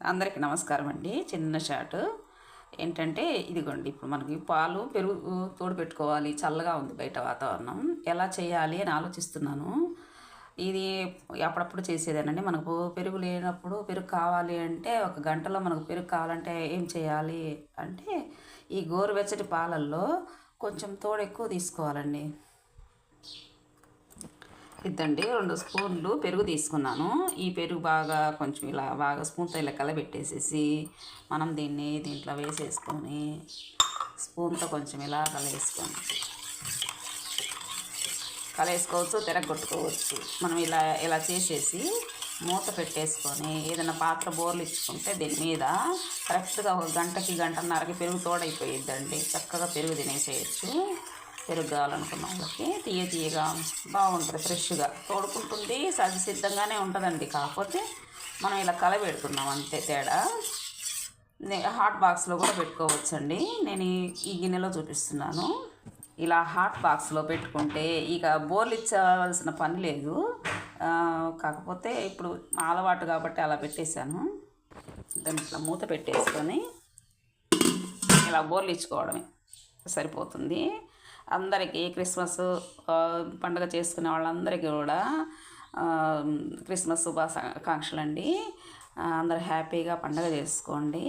అందరికీ నమస్కారం అండి. చిన్న షాట్ ఏంటంటే, ఇదిగోండి ఇప్పుడు మనకి పాలు పెరుగు తోడు పెట్టుకోవాలి. చల్లగా ఉంది బయట వాతావరణం. ఎలా చేయాలి అని ఆలోచిస్తున్నాను. ఇది అప్పుడప్పుడు చేసేదేనండి. మనకు పెరుగు లేనప్పుడు పెరుగు కావాలి అంటే, ఒక గంటలో మనకు పెరుగు కావాలంటే ఏం చేయాలి అంటే, ఈ గోరువెచ్చటి పాలల్లో కొంచెం తోడు ఎక్కువ తీసుకోవాలండి. ఇద్దండి 2 స్పూన్లు పెరుగు తీసుకున్నాను. ఈ పెరుగు బాగా కొంచెం ఇలా బాగా స్పూన్తో ఇలా కలబెట్టేసేసి మనం దీంట్లో వేసేసుకొని స్పూన్తో కొంచెం ఇలా కలేసుకోవచ్చు, తిరగొట్టుకోవచ్చు. మనం ఇలా చేసేసి మూత పెట్టేసుకొని ఏదైనా పాత్ర బోర్లు ఇచ్చుకుంటే దీని మీద కరెక్ట్గా ఒక గంటన్నరకి పెరుగు తోడైపోయిద్దండి. చక్కగా పెరుగు తినేసేయచ్చు. పెరుగు కావాలనుకున్న వాళ్ళకి తీయగా బాగుంటుంది, ఫ్రెష్గా తోడుకుంటుంది, సహజ సిద్ధంగానే ఉంటుందండి. కాకపోతే మనం ఇలా కలబెడుతున్నాం అంతే తేడా. హాట్ బాక్స్లో కూడా పెట్టుకోవచ్చండి. నేను ఈ గిన్నెలో చూపిస్తున్నాను. ఇలా హాట్ బాక్స్లో పెట్టుకుంటే ఇక బోర్లు ఇచ్చవలసిన పని లేదు. కాకపోతే ఇప్పుడు అలవాటు కాబట్టి అలా పెట్టేశాను. దాన్ని ఇట్లా మూత పెట్టేసుకొని ఇలా బోర్లు ఇచ్చుకోవడమే సరిపోతుంది. అందరికీ క్రిస్మస్ పండుగ చేసుకునే వాళ్ళందరికీ కూడా క్రిస్మస్ శుభాకాంక్షలు అండి. అందరూ హ్యాపీగా పండుగ చేసుకోండి.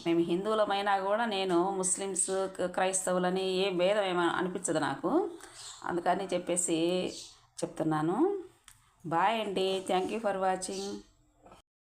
మేము హిందువులమైనా కూడా నేను ముస్లిమ్స్ క్రైస్తవులని ఏ భేదం ఏమో అనిపించదు నాకు. అందుకని చెప్పేసి చెప్తున్నాను. బాయ్ అండి. Thank you for watching.